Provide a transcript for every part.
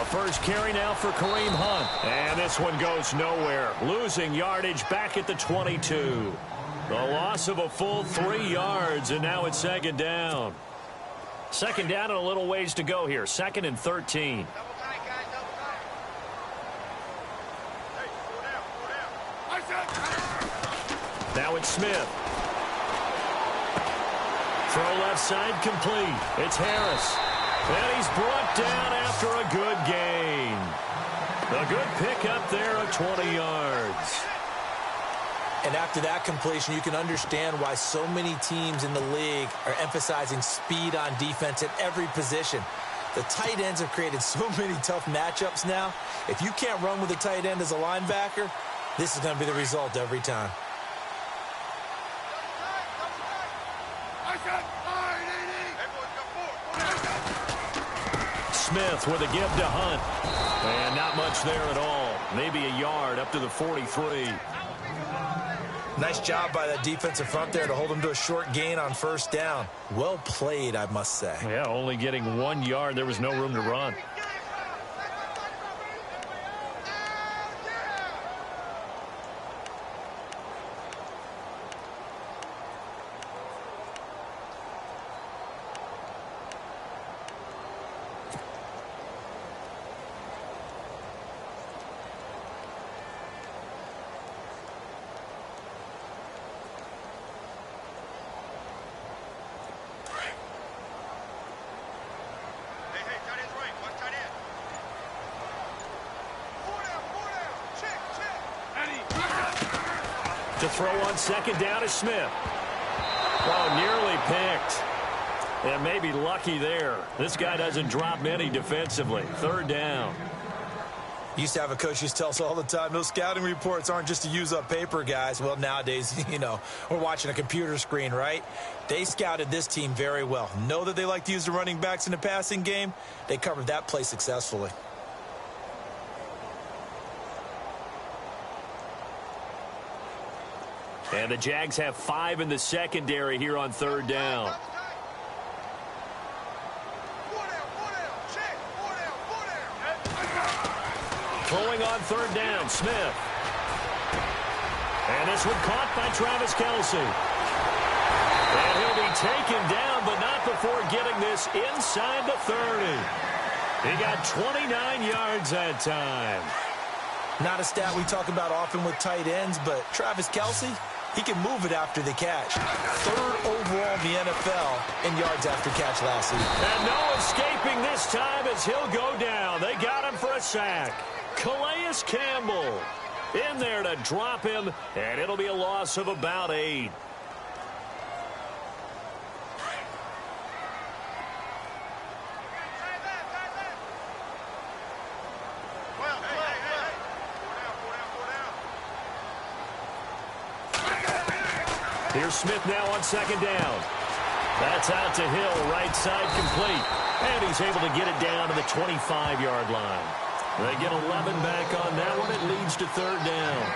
A first carry now for Kareem Hunt. And this one goes nowhere. Losing yardage back at the 22. The loss of a full 3 yards, and now it's second down. Second down and a little ways to go here. 2nd and 13. Now it's Smith. Throw left side complete. It's Harris. And he's brought down after a good gain. A good pickup there at 20 yards. And after that completion, you can understand why so many teams in the league are emphasizing speed on defense at every position. The tight ends have created so many tough matchups now. If you can't run with a tight end as a linebacker, this is going to be the result every time. Smith with a give to Hunt. And not much there at all. Maybe a yard up to the 43. Nice job by that defensive front there to hold them to a short gain on first down. Well played, I must say. Yeah, only getting 1 yard. There was no room to run. To throw on second down is Smith. Oh, nearly picked. And maybe lucky there. This guy doesn't drop many defensively. Third down. Used to have a coach used to tell us all the time, those scouting reports aren't just to use up paper, guys. Well, nowadays, we're watching a computer screen, right? They scouted this team very well. Know that they like to use the running backs in the passing game. They covered that play successfully. And the Jags have 5 in the secondary here on third down. Throwing on third down, Smith. And this one caught by Travis Kelce. And he'll be taken down, but not before getting this inside the 30. He got 29 yards that time. Not a stat we talk about often with tight ends, but Travis Kelce, he can move it after the catch. 3rd overall in the NFL in yards after catch last season. And no escaping this time as he'll go down. They got him for a sack. Calais Campbell in there to drop him, and it'll be a loss of about 8. Here's Smith now on second down. That's out to Hill, right side complete. And he's able to get it down to the 25-yard line. They get 11 back on that one. It leads to third down.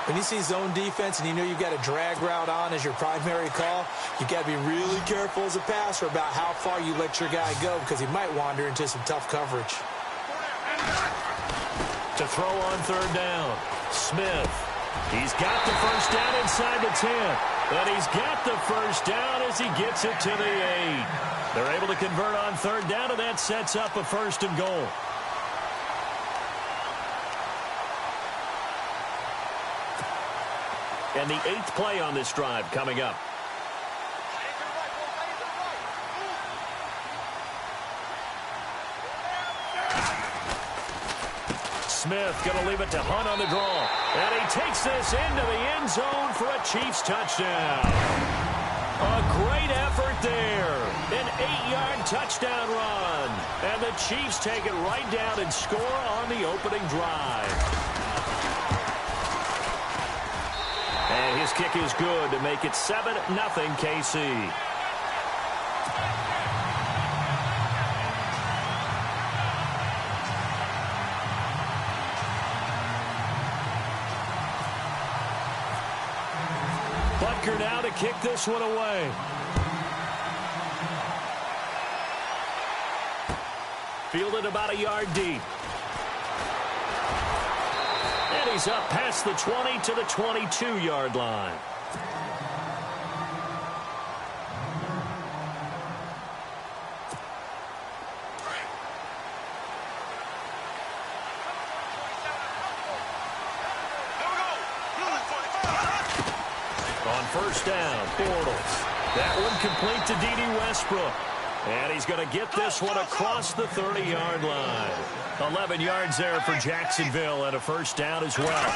When you see zone defense and you know you've got a drag route on as your primary call, you've got to be really careful as a passer about how far you let your guy go because he might wander into some tough coverage. To throw on third down, Smith. He's got the first down inside the 10. And he's got the first down as he gets it to the 8. They're able to convert on third down, and that sets up a 1st and goal. And the 8th play on this drive coming up. Smith going to leave it to Hunt on the draw. And he takes this into the end zone for a Chiefs touchdown. A great effort there. An 8-yard touchdown run. And the Chiefs take it right down and score on the opening drive. And his kick is good to make it 7-0 KC. Butker now to kick this one away. Fielded about a yard deep. And he's up past the 20 to the 22-yard line. On first down, Bortles. That one complete to D.D. Westbrook. And he's going to get this one across the 30-yard line. 11 yards there for Jacksonville and a first down as well.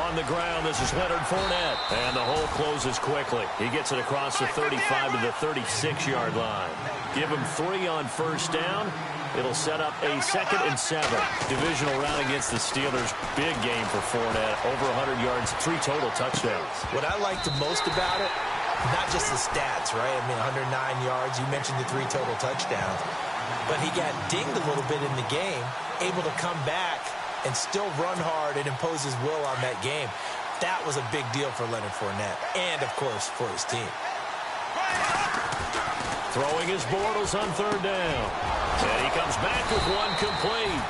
On the ground, this is Leonard Fournette. And the hole closes quickly. He gets it across the 35 to the 36-yard line. Give him 3 on first down. It'll set up a 2nd and 7. Divisional round against the Steelers. Big game for Fournette. Over 100 yards, 3 total touchdowns. What I liked the most about it, not just the stats, right? I mean, 109 yards. You mentioned the 3 total touchdowns. But he got dinged a little bit in the game, able to come back and still run hard and impose his will on that game. That was a big deal for Leonard Fournette and, of course, for his team. Throwing his Bortles on third down. And he comes back with one complete.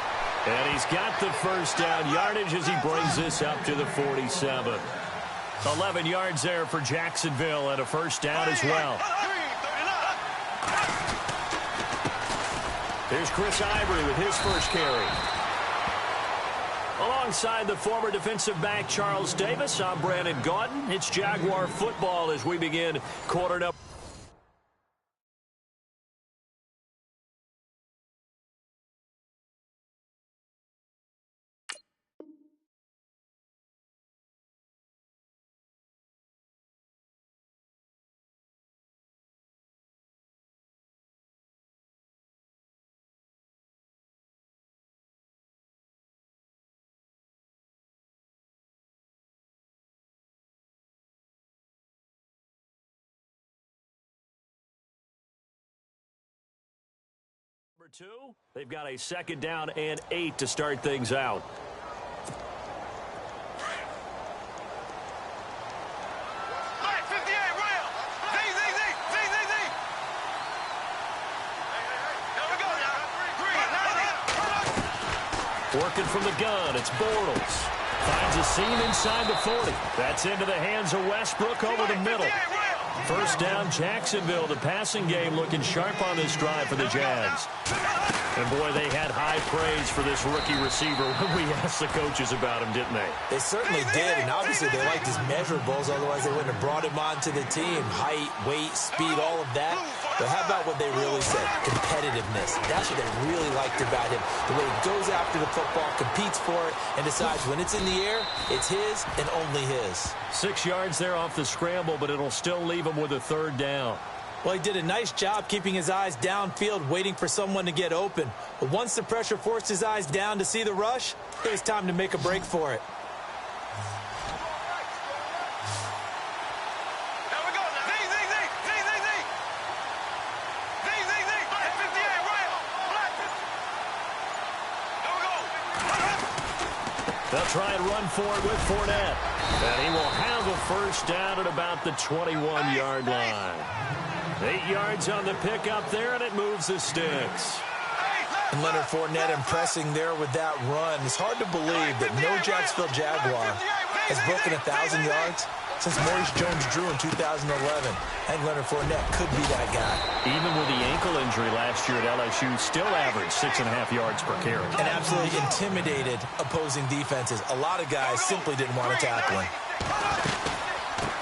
And he's got the first down yardage as he brings this up to the 47. 11 yards there for Jacksonville and a first down as well. Here's Chris Ivory with his first carry. Alongside the former defensive back Charles Davis, I'm Brandon Gaudin. It's Jaguar football as we begin quarter number. Number 2, they've got a 2nd down and 8 to start things out. Working from the gun, it's Bortles. Finds a seam inside the 40. That's into the hands of Westbrook over the middle. First down, Jacksonville. The passing game looking sharp on this drive for the Jags. And, boy, they had high praise for this rookie receiver when we asked the coaches about him, didn't they? They certainly did, and obviously they liked his measurables. Otherwise, they wouldn't have brought him onto the team. Height, weight, speed, all of that. But how about what they really said? Competitiveness. That's what they really liked about him. The way he goes after the football, competes for it, and decides when it's in the air, it's his and only his. 6 yards there off the scramble, but it'll still leave him with a 3rd down. Well, he did a nice job keeping his eyes downfield, waiting for someone to get open. But once the pressure forced his eyes down to see the rush, it was time to make a break for it. They'll try and run for it with Fournette. And he will have a first down at about the 21-yard line. 8 yards on the pickup there, and it moves the sticks. And Leonard Fournette impressing there with that run. It's hard to believe that no Jacksonville Jaguar has broken 1,000 yards since Maurice Jones-Drew in 2011. And Leonard Fournette could be that guy. Even with the ankle injury last year at LSU, still averaged 6.5 yards per carry. And absolutely intimidated opposing defenses. A lot of guys simply didn't want to tackle him.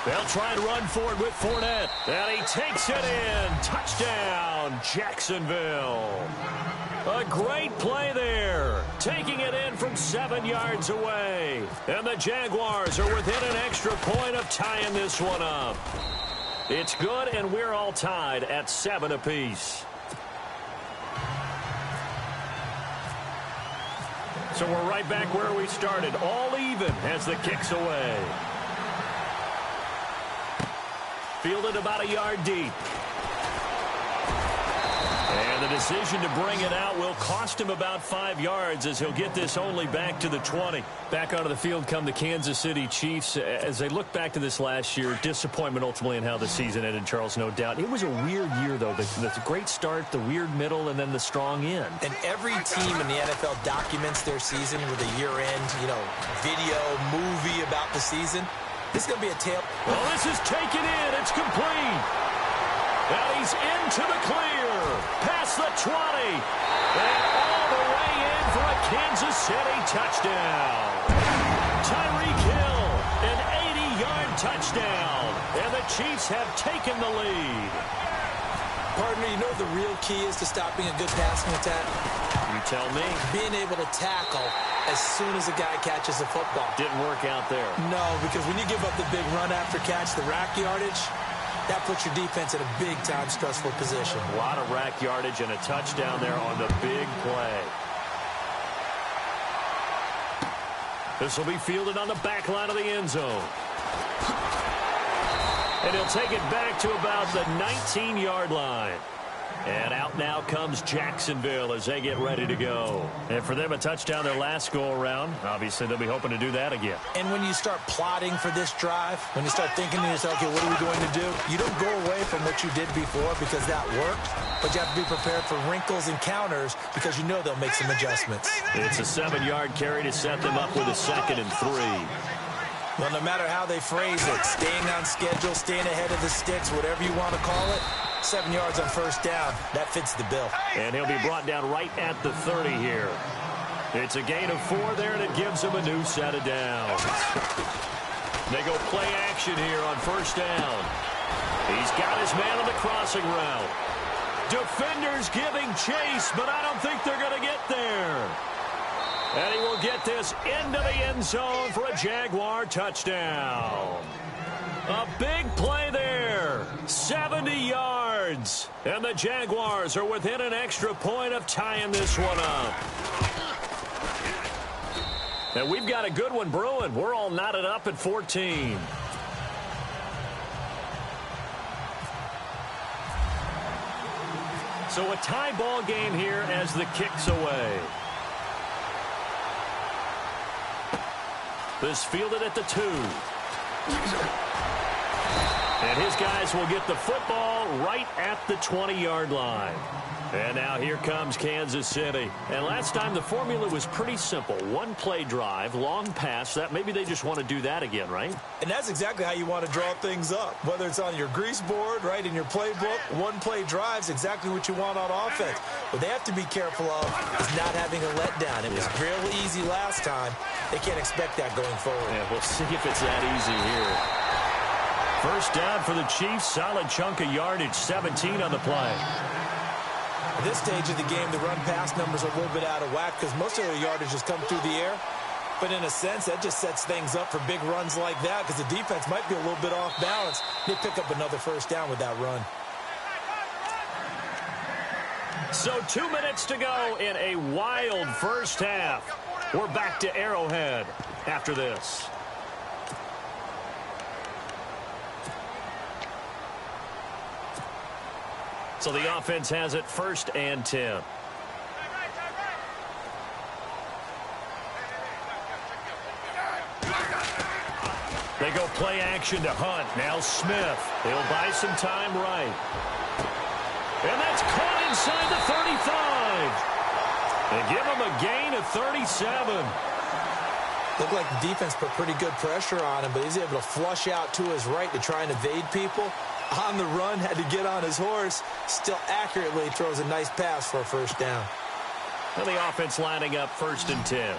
They'll try and run for it with Fournette. And he takes it in. Touchdown, Jacksonville. A great play there. Taking it in from 7 yards away. And the Jaguars are within an extra point of tying this one up. It's good, and we're all tied at 7 apiece. So we're right back where we started. All even as the kick's away. Fielded about a yard deep. And the decision to bring it out will cost him about 5 yards as he'll get this only back to the 20. Back onto the field come the Kansas City Chiefs. As they look back to this last year, disappointment ultimately in how the season ended, Charles, no doubt. It was a weird year, though. The great start, the weird middle, and then the strong end. And every team in the NFL documents their season with a year-end, video, movie about the season. This is going to be a tale. Well, this is taken in. It's complete. And he's into the clear. Past the 20. And all the way in for a Kansas City touchdown. Tyreek Hill, an 80-yard touchdown. And the Chiefs have taken the lead. Partner, you know what the real key is to stopping a good passing attack? You tell me. Being able to tackle as soon as a guy catches a football. Didn't work out there. No, because when you give up the big run after catch, the rack yardage, that puts your defense in a big-time stressful position. A lot of rack yardage and a touchdown there on the big play. This will be fielded on the back line of the end zone. And he'll take it back to about the 19-yard line. And out now comes Jacksonville as they get ready to go. And for them, a touchdown their last go-around. Obviously, they'll be hoping to do that again. And when you start plotting for this drive, when you start thinking to yourself, okay, what are we going to do? You don't go away from what you did before because that worked, but you have to be prepared for wrinkles and counters because you know they'll make some adjustments. It's a 7-yard carry to set them up with a 2nd and 3. Well, no matter how they phrase it, staying on schedule, staying ahead of the sticks, whatever you want to call it, 7 yards on first down, that fits the bill. And he'll be brought down right at the 30 here. It's a gain of 4 there, and it gives him a new set of downs. They go play action here on first down. He's got his man on the crossing route. Defenders giving chase, but I don't think they're going to get there. And he will get this into the end zone for a Jaguar touchdown. A big play there. 70 yards. And the Jaguars are within an extra point of tying this one up. And we've got a good one brewing. We're all knotted up at 14. So a tie ball game here as the kick's away. This fielded at the 2. And his guys will get the football right at the 20-yard line. And now here comes Kansas City. And last time the formula was pretty simple. One play drive, long pass. That maybe they just want to do that again, right? And that's exactly how you want to draw things up. Whether it's on your grease board, right, in your playbook, one play drive's exactly what you want on offense. What they have to be careful of is not having a letdown. It was real easy last time. They can't expect that going forward. Yeah, we'll see if it's that easy here. First down for the Chiefs. Solid chunk of yardage, 17 on the play. At this stage of the game, the run-pass numbers are a little bit out of whack because most of the yardage has come through the air. But in a sense, that just sets things up for big runs like that because the defense might be a little bit off balance. They pick up another first down with that run. So 2 minutes to go in a wild first half. We're back to Arrowhead after this. So the offense has it 1st and 10. They go play action to Hunt. Now Smith. He'll buy some time right. And that's caught inside the 35. They give him a gain of 37. Looked like the defense put pretty good pressure on him, but he's able to flush out to his right to try and evade people. On the run, had to get on his horse. Still accurately throws a nice pass for a first down. And the offense lining up 1st and 10.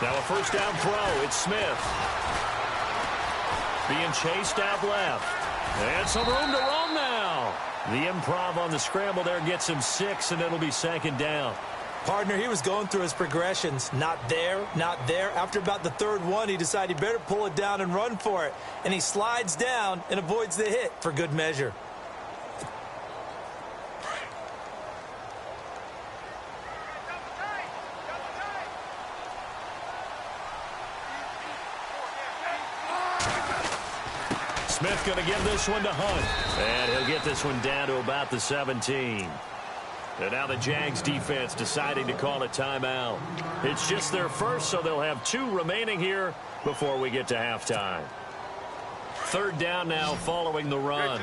Now a first down throw. It's Smith. Being chased out left. And some room to roam now. The improv on the scramble there gets him 6, and it'll be 2nd down. Partner, he was going through his progressions. Not there, not there. After about the 3rd one, he decided he better pull it down and run for it. And he slides down and avoids the hit for good measure. Smith going to give this one to Hunt. And he'll get this one down to about the 17. And now the Jags defense deciding to call a timeout. It's just their first, so they'll have 2 remaining here before we get to halftime. 3rd down now following the run.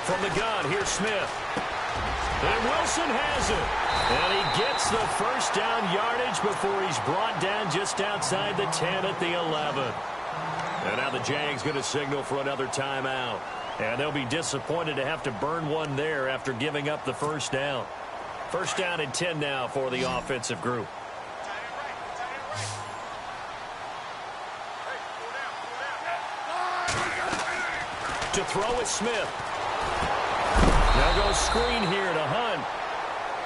From the gun, here's Smith. And Wilson has it. And he gets the first down yardage before he's brought down just outside the 10 at the 11. And now the Jags going to signal for another timeout. And they'll be disappointed to have to burn one there after giving up the first down. First down and 10 now for the offensive group. To throw is Smith. Now goes screen here to Hunt.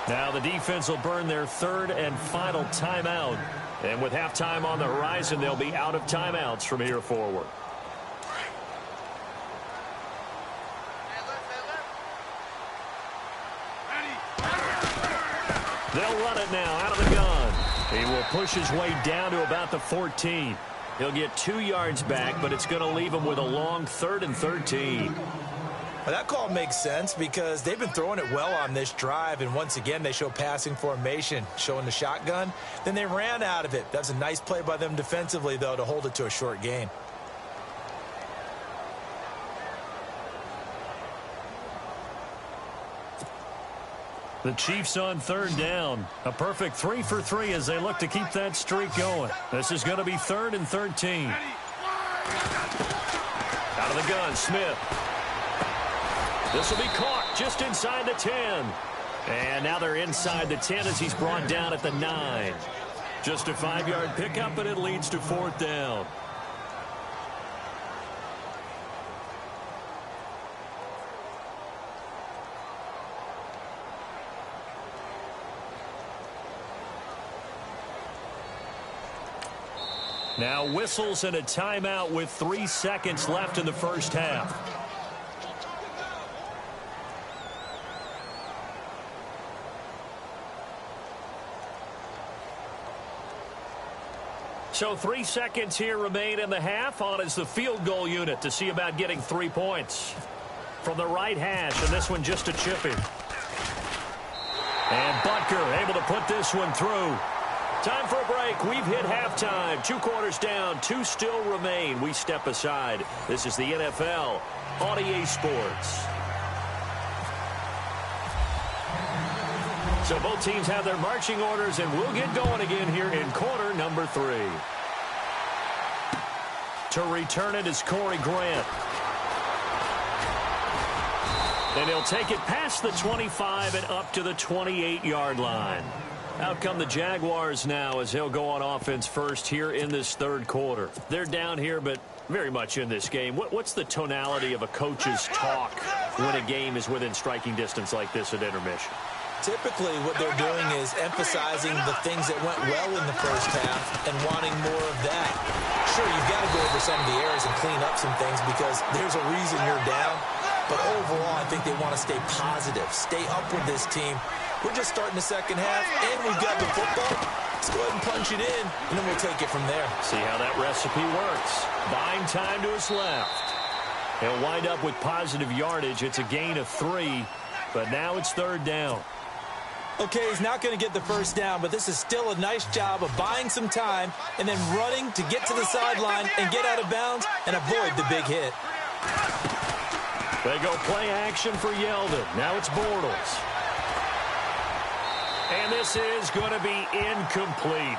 Now the defense will burn their 3rd and final timeout. And with halftime on the horizon, they'll be out of timeouts from here forward. They'll run it now out of the gun. He will push his way down to about the 14. He'll get 2 yards back, but it's going to leave him with a long 3rd and 13. Well, that call makes sense because they've been throwing it well on this drive, and once again they show passing formation, showing the shotgun. Then they ran out of it. That's a nice play by them defensively, though, to hold it to a short gain. The Chiefs on 3rd down. A perfect 3 for 3 as they look to keep that streak going. This is going to be 3rd and 13. Out of the gun, Smith. This will be caught just inside the 10. And now they're inside the 10 as he's brought down at the 9. Just a 5-yard pickup, but it leads to 4th down. Now whistles and a timeout with 3 seconds left in the first half. So 3 seconds here remain in the half. On is the field goal unit to see about getting 3 points. From the right hash, and this one just a chip in. And Butker able to put this one through. Time for a break. We've hit halftime. 2 quarters down. 2 still remain. We step aside. This is the NFL on EA Sports. So both teams have their marching orders, and we'll get going again here in quarter number 3. To return it is Corey Grant. And he'll take it past the 25 and up to the 28-yard line. Out come the Jaguars now as they'll go on offense first here in this 3rd quarter. They're down here, but very much in this game. What's the tonality of a coach's talk when a game is within striking distance like this at intermission? Typically, what they're doing is emphasizing the things that went well in the first half and wanting more of that. Sure, you've got to go over some of the errors and clean up some things because there's a reason you're down. But overall, I think they want to stay positive, stay up with this team. We're just starting the second half, and we've got the football. Let's go ahead and punch it in, and then we'll take it from there. See how that recipe works. Buying time to his left. He'll wind up with positive yardage. It's a gain of 3, but now it's 3rd down. Okay, he's not going to get the first down, but this is still a nice job of buying some time and then running to get to the sideline and get out of bounds and avoid the big hit. They go play action for Yeldon. Now it's Bortles. And this is going to be incomplete.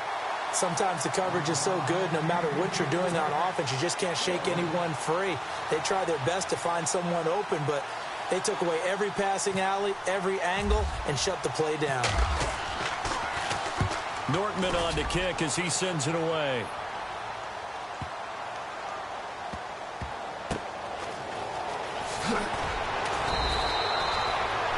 Sometimes the coverage is so good, no matter what you're doing on offense, you just can't shake anyone free. They try their best to find someone open, but they took away every passing alley, every angle, and shut the play down. Nortman on to kick as he sends it away.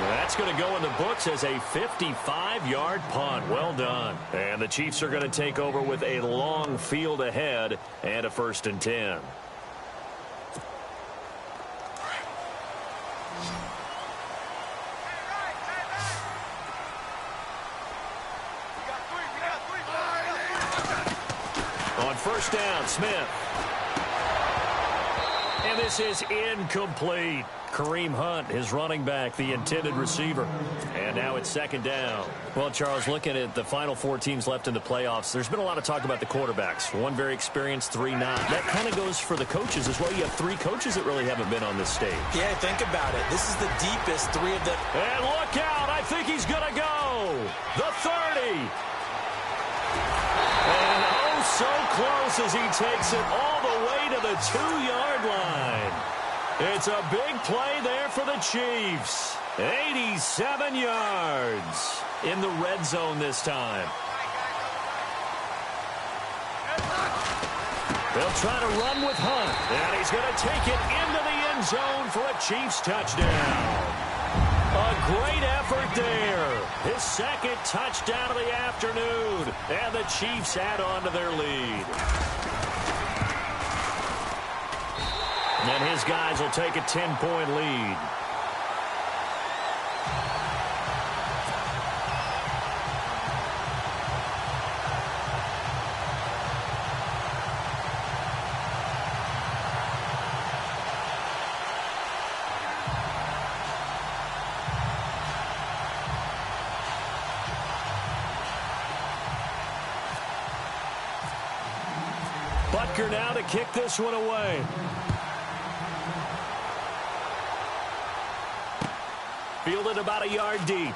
That's going to go in the books as a 55-yard punt. Well done. And the Chiefs are going to take over with a long field ahead and a 1st and 10. On first down, Smith. And this is incomplete. Kareem Hunt, his running back, the intended receiver. And now it's second down. Well, Charles, looking at the final 4 teams left in the playoffs, there's been a lot of talk about the quarterbacks. 1 very experienced, 3 not. That kind of goes for the coaches as well. You have 3 coaches that really haven't been on this stage. Yeah, think about it. This is the deepest 3 of them. And look out. I think he's going to go. The 30. And oh, so close as he takes it all the way to the 2-yard line. It's a big play there for the Chiefs. 87 yards in the red zone this time. They'll try to run with Hunt. And he's going to take it into the end zone for a Chiefs touchdown. A great effort there. His second touchdown of the afternoon. And the Chiefs add on to their lead. And his guys will take a 10-point lead. Butker now to kick this one away. Fielded about a yard deep.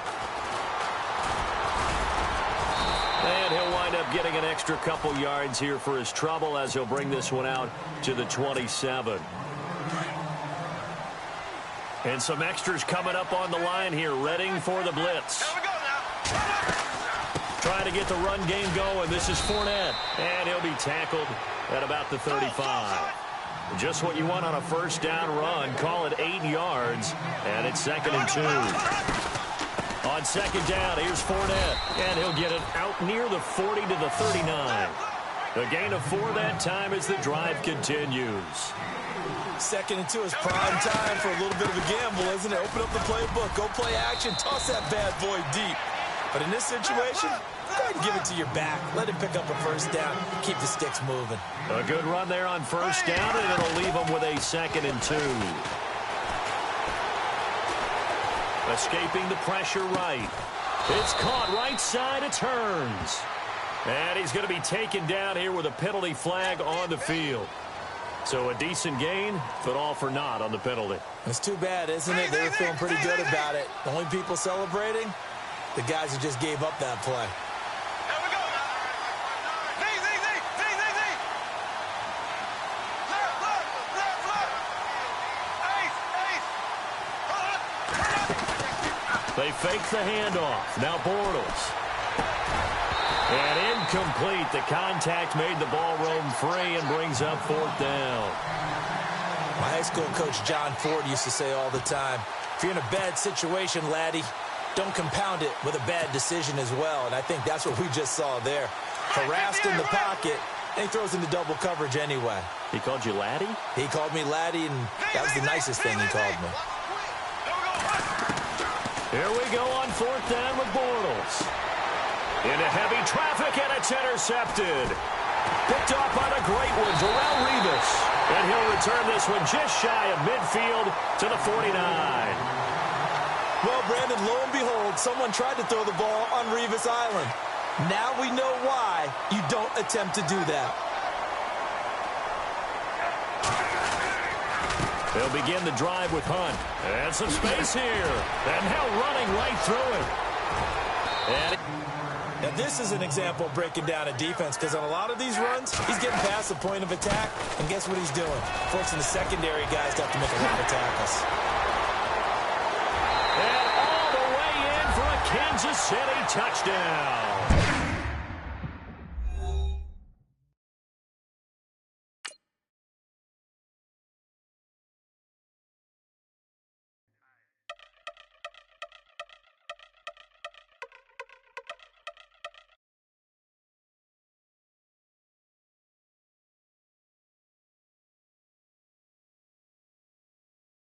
And he'll wind up getting an extra couple yards here for his trouble as he'll bring this one out to the 27. And some extras coming up on the line here, readying for the blitz. Here we go now. Trying to get the run game going. This is Fournette. And he'll be tackled at about the 35. Just what you want on a first down run. Call it 8 yards. And it's 2nd and 2. On second down, here's Fournette. And he'll get it out near the 40 to the 39. A gain of 4 that time as the drive continues. 2nd and 2 is prime time for a little bit of a gamble, isn't it? Open up the playbook. Go play action. Toss that bad boy deep. But in this situation, go ahead and give it to your back. Let him pick up a first down. Keep the sticks moving. A good run there on first down, and it'll leave them with a 2nd and 2. Escaping the pressure right. It's caught right side. It turns. And he's going to be taken down here with a penalty flag on the field. So a decent gain, but all for naught on the penalty. It's too bad, isn't it? They were feeling pretty good about it. The only people celebrating, the guys who just gave up that play. Here we go now. Left. Ace. They fake the handoff. Now Bortles. And incomplete. The contact made the ball roam free and brings up 4th down. My high school coach, John Ford, used to say all the time, if you're in a bad situation, laddie, don't compound it with a bad decision as well. And I think that's what we just saw there. Harassed in the pocket, and he throws into double coverage anyway. He called you laddie? He called me laddie, and that was the nicest thing he called me. Here we go on 4th down with Bortles. Into heavy traffic, and it's intercepted. Picked off by the great one, Darrelle Revis. And he'll return this one just shy of midfield to the 49. Well, Brandon, lo and behold, someone tried to throw the ball on Revis Island. Now we know why you don't attempt to do that. They'll begin the drive with Hunt. And some space here. And now running right through it. And now, this is an example of breaking down a defense, because on a lot of these runs, he's getting past the point of attack, and guess what he's doing? Forcing the secondary guys to have to make a lot of tackles. And all the way in for a Kansas City touchdown.